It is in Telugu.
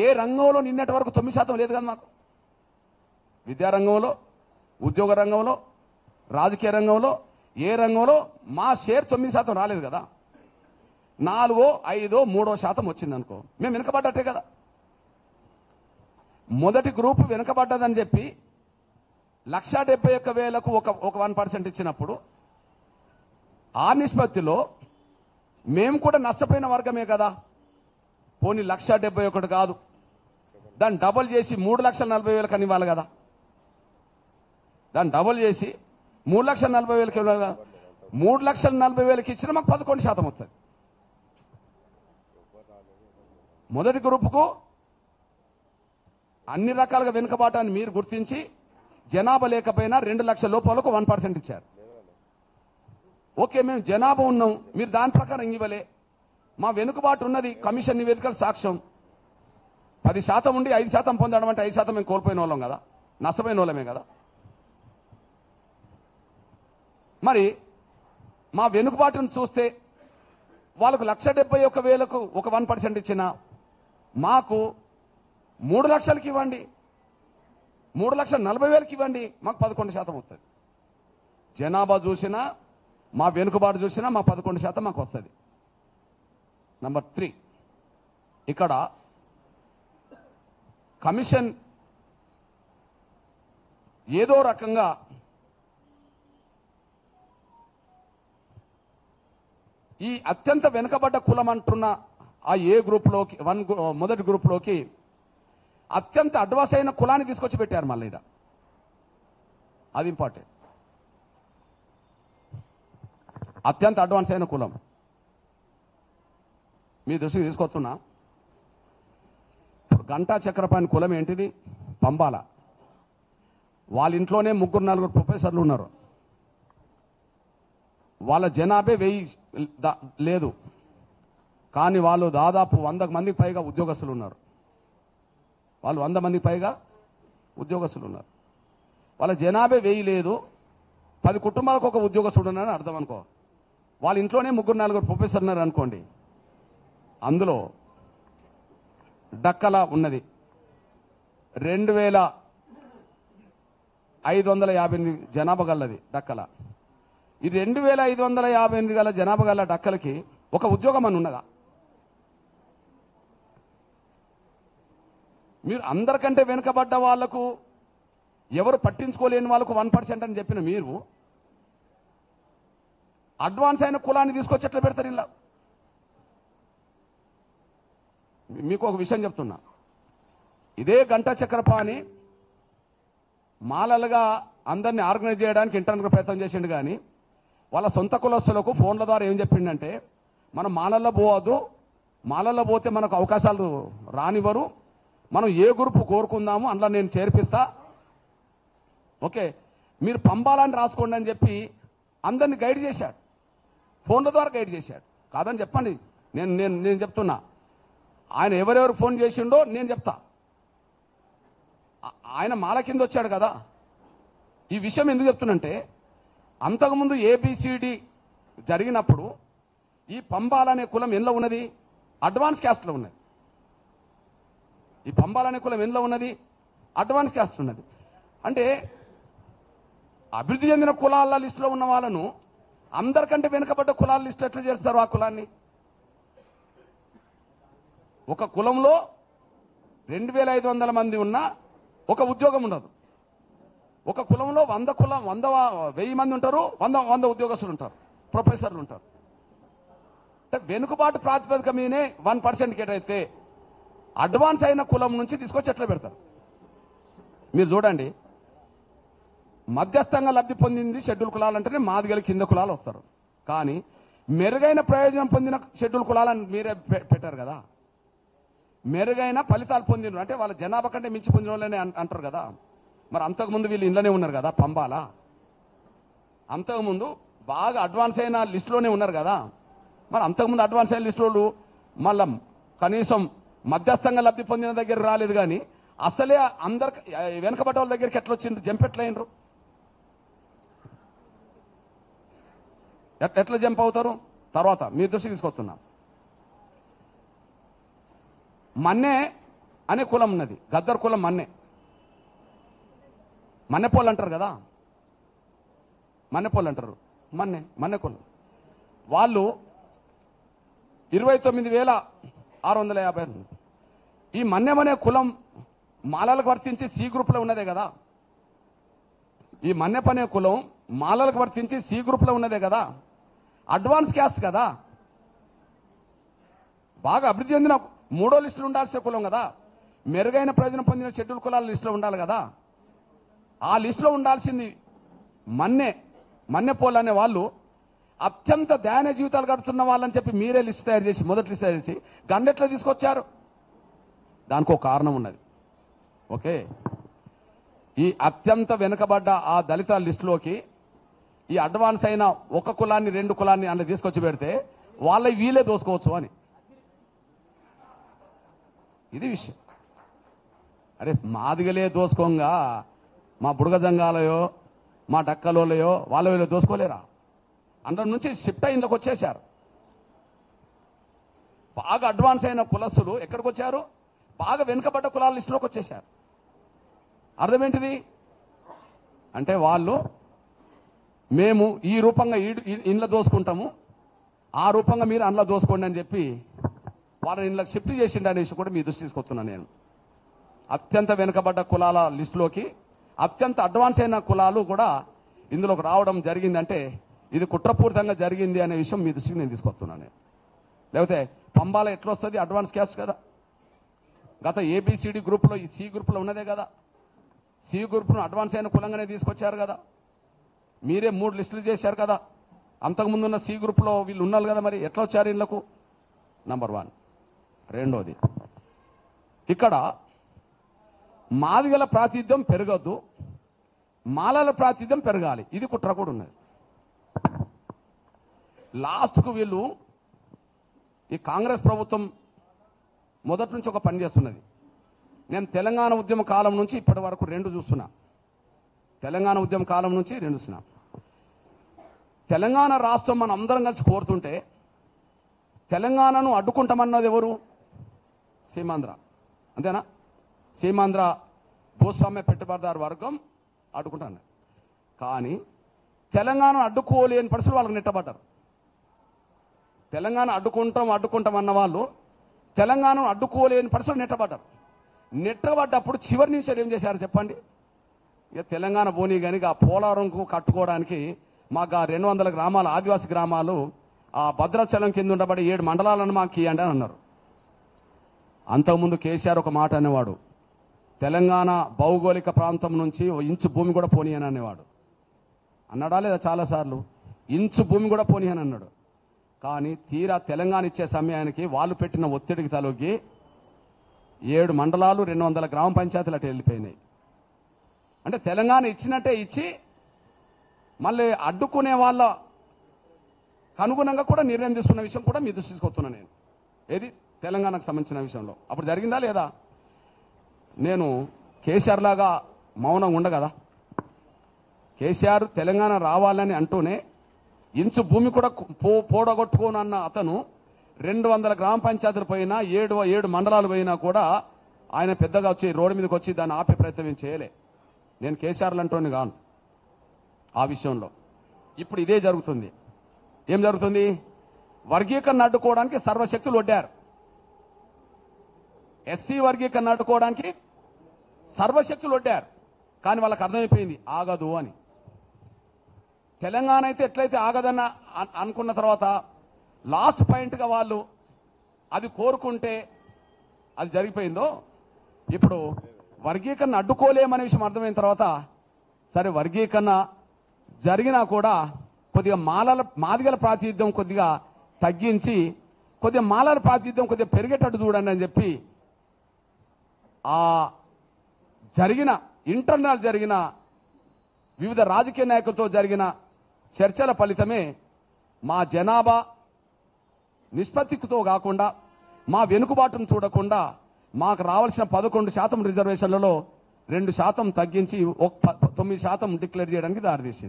ఏ రంగంలో నిన్నటి వరకు 9% లేదు కదా మాకు. విద్యారంగంలో, ఉద్యోగ రంగంలో, రాజకీయ రంగంలో, ఏ రంగంలో మా షేర్ 9% రాలేదు కదా. 4, 5, 3% వచ్చింది అనుకో, మేము వెనుకబడ్డట్టే కదా. మొదటి గ్రూపు వెనుకబడ్డదని చెప్పి 171,000కు ఒక 1% ఇచ్చినప్పుడు ఆ నిష్పత్తిలో మేము కూడా నష్టపోయిన వర్గమే కదా. పోనీ 171 కాదు, దాన్ని డబుల్ చేసి 3,40,000 అని ఇవ్వాలి కదా. దాన్ని డబుల్ చేసి 3,40,000 ఇవ్వాలి కదా. 3,40,000 ఇచ్చిన మాకు 11% వస్తుంది. మొదటి గ్రూపుకు అన్ని రకాలుగా వెనుకబాటాన్ని మీరు గుర్తించి జనాభా లేకపోయినా 2 లక్షల లోపాలకు 1% ఇచ్చారు. ఓకే, మేము జనాభా ఉన్నాం, మీరు దాని ప్రకారం ఇవ్వలే. మా వెనుకబాటు ఉన్నది కమిషన్ నివేదికలు సాక్ష్యం. 10% ఉండి 5% పొందడం అంటే 5% మేము కోల్పోయిన వాళ్ళం కదా, నష్టపోయిన వాళ్ళమే కదా. మరి మా వెనుకబాటును చూస్తే వాళ్ళకు 171,000కు ఒక 1% ఇచ్చిన మాకు 3 లక్షలకి ఇవ్వండి, 3,40,000కి ఇవ్వండి, మాకు 11% వస్తుంది. జనాభా చూసినా మా వెనుకబాటు చూసినా మా 11% మాకు వస్తుంది. నంబర్ 3, ఇక్కడ కమిషన్ ఏదో రకంగా ఈ అత్యంత వెనుకబడ్డ కులం అంటున్న ఆ ఏ గ్రూప్లోకి మొదటి గ్రూప్లోకి అత్యంత అడ్వాన్స్ అయిన కులాన్ని తీసుకొచ్చి పెట్టారు మళ్ళీ. అది ఇంపార్టెంట్. అత్యంత అడ్వాన్స్ అయిన కులం మీ దృష్టికి తీసుకొస్తున్నా. గంటా చక్రపాణి కులం ఏంటిది? పంబాల. వాళ్ళ ఇంట్లోనే 3-4 ప్రొఫెసర్లు ఉన్నారు. వాళ్ళ జనాభే 1000 లేదు, కానీ వాళ్ళు దాదాపు 100 మందికి పైగా ఉద్యోగస్తులు ఉన్నారు. వాళ్ళు 100 మందికి పైగా ఉద్యోగస్తులు ఉన్నారు. వాళ్ళ జనాభే 1000 లేదు, 10 కుటుంబాలకు ఒక ఉద్యోగస్తుడు ఉన్నారని అర్థం అనుకో. వాళ్ళ ఇంట్లోనే 3-4 ప్రొఫెసర్ ఉన్నారు అనుకోండి. అందులో డక్కల ఉన్నది 2,558 జనాభా గలది డక్కల. ఈ 2,558 గల జనాభా గల డక్కలకి ఒక ఉద్యోగం అని ఉన్నదా? మీరు అందరికంటే వెనుకబడ్డ వాళ్లకు, ఎవరు పట్టించుకోలేని వాళ్ళకు 1% అని చెప్పిన మీరు అడ్వాన్స్ అయిన కులాన్ని తీసుకొచ్చి ఎట్లా పెడతారు ఇలా? మీకు ఒక విషయం చెప్తున్నా. ఇదే గంటా చక్రపాణి మాలలుగా అందరినీ ఆర్గనైజ్ చేయడానికి ఇంటర్నల్గా ప్రయత్నం చేసిండు, కానీ వాళ్ళ సొంత కులస్తులకు ఫోన్ల ద్వారా ఏం చెప్పిండంటే, మనం మాలల్లో పోవద్దు, మాలల్లో పోతే మనకు అవకాశాలు రానివ్వరు, మనం ఏ గ్రూపు కోరుకుందాము అందులో నేను చేర్పిస్తా, ఓకే మీరు పంపాలని రాసుకోండి అని చెప్పి అందరిని గైడ్ చేశాడు. ఫోన్ల ద్వారా గైడ్ చేశాడు. కాదని చెప్పండి, నేను చెప్తున్నా. ఆయన ఎవరెవరు ఫోన్ చేసిండో నేను చెప్తా. ఆయన మాల కింద వచ్చాడు కదా. ఈ విషయం ఎందుకు చెప్తున్నంటే, అంతకుముందు ఏబిసిడి జరిగినప్పుడు ఈ పంబాలనే కులం ఎందులో ఉన్నది? అడ్వాన్స్ క్యాస్ట్లో ఉన్నది. ఈ పంబాలనే కులం ఎందులో ఉన్నది? అడ్వాన్స్ క్యాస్ట్ ఉన్నది. అంటే అభివృద్ధి చెందిన కులాల లిస్టులో ఉన్న వాళ్ళను అందరికంటే వెనుకబడ్డ కులాల లిస్టు ఎట్లా చేస్తారు? ఆ కులాన్ని ఒక కులంలో 2,500 మంది ఉన్నా ఒక ఉద్యోగం ఉండదు. ఒక కులంలో 100 మంది ఉంటారు, 100 ఉద్యోగస్తులు ఉంటారు, ప్రొఫెసర్లు ఉంటారు. అంటే వెనుకబాటు ప్రాతిపదిక మీదే 1% కేటైతే అడ్వాన్స్ అయిన కులం నుంచి తీసుకొచ్చి ఎట్లా పెడతారు? మీరు చూడండి, మధ్యస్థంగా లబ్ధి పొందింది షెడ్యూల్ కులాలు అంటేనే మాదిగల కింద కులాలు వస్తారు. కానీ మెరుగైన ప్రయోజనం పొందిన షెడ్యూల్ కులాలని మీరే పెట్టారు కదా. మెరుగైన ఫలితాలు పొందిన అంటే వాళ్ళ జనాభా కంటే మించి పొందిన వాళ్ళని అంటారు కదా. మరి అంతకుముందు వీళ్ళు ఇంట్లోనే ఉన్నారు కదా పంబాల. అంతకుముందు బాగా అడ్వాన్స్ అయిన లిస్టులోనే ఉన్నారు కదా. మరి అంతకుముందు అడ్వాన్స్ అయిన లిస్టులు మళ్ళా కనీసం మధ్యస్థంగా లబ్ధి పొందిన దగ్గర రాలేదు, కానీ అసలే అందరికి వెనకబడ్డ వాళ్ళ దగ్గరికి ఎట్లా వచ్చిండ్రు? జంప్ ఎట్లా అయినరు? ఎట్లా జంప్ అవుతారు? తర్వాత మీ దృష్టికి తీసుకొస్తున్నా. మొన్నే అనే కులం ఉన్నది. గద్దర్ కులం మన్నెపోలు అంటారు కదా, మన్నెపోలు అంటారు, మన్నె కులం. వాళ్ళు 29,650. ఈ మన్నెమనే కులం మాలలకు వర్తించి సి గ్రూప్లో ఉన్నదే కదా. ఈ మన్నెపనే కులం మాలలకు వర్తించి సి గ్రూప్లో ఉన్నదే కదా. అడ్వాన్స్ క్యాస్ట్ కదా, బాగా అభివృద్ధి చెందిన 3వ లిస్టులో ఉండాల్సిన కులం కదా. మెరుగైన ప్రయోజనం పొందిన షెడ్యూల్ కులాల లిస్టులో ఉండాలి కదా. ఆ లిస్టులో ఉండాల్సింది మన్నెపోలు అనే వాళ్ళు అత్యంత దయనీయ జీవితాలు గడుపుతున్న వాళ్ళని చెప్పి మీరే లిస్ట్ తయారు చేసి, మొదటి లిస్ట్ తయారు చేసి గండెట్లో తీసుకొచ్చారు. దానికి ఒక కారణం ఉన్నది. ఓకే, ఈ అత్యంత వెనుకబడ్డ ఆ దళిత లిస్టులోకి ఈ అడ్వాన్స్ అయిన ఒక కులాన్ని 2 కులాన్ని అన్న తీసుకొచ్చి పెడితే వీళ్ళే దోసుకోవచ్చు అని. ఇది విషయం. అరే మాదిగలే దోసుకోంగా మా బుడగ జంగాలయో మా డక్కలోలయో వీళ్ళు దోసుకోలేరా? అందరి నుంచి షిఫ్ట్ అయిందుకు వచ్చేశారు. బాగా అడ్వాన్స్ అయిన కులస్తులు ఎక్కడికి వచ్చారు? బాగా వెనుకబడ్డ కులాల లిస్టులోకి వచ్చేశారు. అర్థం ఏంటిది అంటే మేము ఈ రూపంగా ఇండ్ల దోసుకుంటాము, ఆ రూపంగా మీరు అందులో దోసుకోండి అని చెప్పి వాళ్ళని ఇండ్లకు షిఫ్ట్ చేసిండు అనేసి కూడా మీ దృష్టి తీసుకొస్తున్నాను నేను. అత్యంత వెనుకబడ్డ కులాల లిస్టులోకి అత్యంత అడ్వాన్స్ అయిన కులాలు కూడా ఇందులోకి రావడం జరిగిందంటే ఇది కుట్రపూరితంగా జరిగింది అనే విషయం మీ దృష్టికి నేను తీసుకొస్తున్నాను నేను. లేకపోతే పంబాల ఎట్లా వస్తుంది? అడ్వాన్స్ క్యాస్ట్ కదా. గత ఏబిసిడి గ్రూప్లో ఈ సి గ్రూప్లో ఉన్నదే కదా. సి గ్రూప్ను అడ్వాన్స్ అయిన కులంగానే తీసుకొచ్చారు కదా. మీరే 3 లిస్టులు చేశారు కదా. అంతకుముందున్న సి గ్రూప్లో వీళ్ళు ఉన్నారు కదా. మరి ఎట్లా వచ్చారు ఇళ్లకు? నంబర్ 1. రెండోది, ఇక్కడ మాదిగల ప్రాతినిధ్యం పెరగద్దు, మాలల ప్రాతినిధ్యం పెరగాలి. ఇది కుట్ర కూడా ఉన్నది. లాస్ట్కు వీళ్ళు ఈ కాంగ్రెస్ ప్రభుత్వం మొదటి నుంచి ఒక పని చేస్తున్నది. నేను తెలంగాణ ఉద్యమ కాలం నుంచి ఇప్పటి వరకు 2 చూస్తున్నా. తెలంగాణ ఉద్యమ కాలం నుంచి 2 చూస్తున్నా. తెలంగాణ రాష్ట్రం మనం అందరం కలిసి కోరుతుంటే తెలంగాణను అడ్డుకుంటామన్నది ఎవరు? సీమాంధ్ర, అంతేనా? సీమాంధ్ర భూస్వామ్య పెట్టుబడిదారు వర్గం అడ్డుకుంటాను. కానీ తెలంగాణను అడ్డుకోలేని పరిస్థితులు వాళ్ళకి నెట్టబడ్డారు. తెలంగాణ అడ్డుకుంటాం అన్న వాళ్ళు తెలంగాణను అడ్డుకోలేని పరిస్థితులు నెట్టబడ్డప్పుడు చివరి నిమిషాలు ఏం చేశారు చెప్పండి? ఇక తెలంగాణ పోనీ కానీ ఆ పోలవరంకు కట్టుకోవడానికి మాకు 200 గ్రామాలు, ఆదివాసీ గ్రామాలు ఆ భద్రాచలం కింద ఉండబడి 7 మండలాలను మాకు ఇవ్వండి అని అన్నారు. అంతకుముందు కేసీఆర్ ఒక మాట అనేవాడు, తెలంగాణ భౌగోళిక ప్రాంతం నుంచి ఇంచు భూమి కూడా పోనీ అని అనేవాడు. అన్నాడా లేదా? చాలాసార్లు ఇంచు భూమి కూడా పోనీ అని అన్నాడు. కానీ తీరా తెలంగాణ ఇచ్చే సమయానికి వాళ్ళు పెట్టిన ఒత్తిడికి తలొగ్గి 7 మండలాలు 200 గ్రామ పంచాయతీలు అటు వెళ్ళిపోయినాయి. అంటే తెలంగాణ ఇచ్చినట్టే ఇచ్చి మళ్ళీ అడ్డుకునే వాళ్ళ అనుగుణంగా కూడా నిర్ణయం తీసుకున్న విషయం కూడా మీ దృష్టి తీసుకొస్తున్నా నేను. ఏది తెలంగాణకు సంబంధించిన విషయంలో అప్పుడు జరిగిందా లేదా? నేను కేసీఆర్ లాగా మౌనంగా ఉండ కదా. కేసీఆర్ తెలంగాణ రావాలని అంటూనే ఇంచు భూమి కూడా పోడగొట్టుకోనన్న అతను 200 గ్రామ పంచాయతీలు పోయినా 7 మండలాలు పోయినా కూడా ఆయన పెద్దగా వచ్చి రోడ్డు మీదకి వచ్చి దాన్ని ఆపే ప్రయత్నం చేయలే. నేను కేసీఆర్లు అంటోని కాను ఆ విషయంలో. ఇప్పుడు ఇదే జరుగుతుంది. ఏం జరుగుతుంది? వర్గీకరణ అడ్డుకోవడానికి సర్వశక్తులు ఒడ్డారు. ఎస్సీ వర్గీకరణ అడ్డుకోవడానికి సర్వశక్తులు ఒడ్డారు. కానీ వాళ్ళకి అర్థమైపోయింది ఆగదు అని. తెలంగాణ అయితే ఎట్లయితే ఆగదన్న అనుకున్న తర్వాత లాస్ట్ పాయింట్గా వాళ్ళు అది కోరుకుంటే అది జరిగిపోయిందో, ఇప్పుడు వర్గీకరణ అడ్డుకోలేమనే విషయం అర్థమైన తర్వాత సరే వర్గీకరణ జరిగినా కూడా కొద్దిగా మాదిగల ప్రాతినిధ్యం కొద్దిగా తగ్గించి కొద్దిగా మాలల ప్రాతినిధ్యం కొద్దిగా పెరిగేటట్టు చూడండి అని చెప్పి ఆ ఇంటర్నల్ జరిగిన వివిధ రాజకీయ నాయకులతో జరిగిన చర్చల ఫలితమే మా జనాభా నిష్పత్తితో కాకుండా మా వెనుకబాటును చూడకుండా మాకు రావాల్సిన 11% రిజర్వేషన్లలో 2% తగ్గించి 9% డిక్లేర్ చేయడానికి దారితీసింది.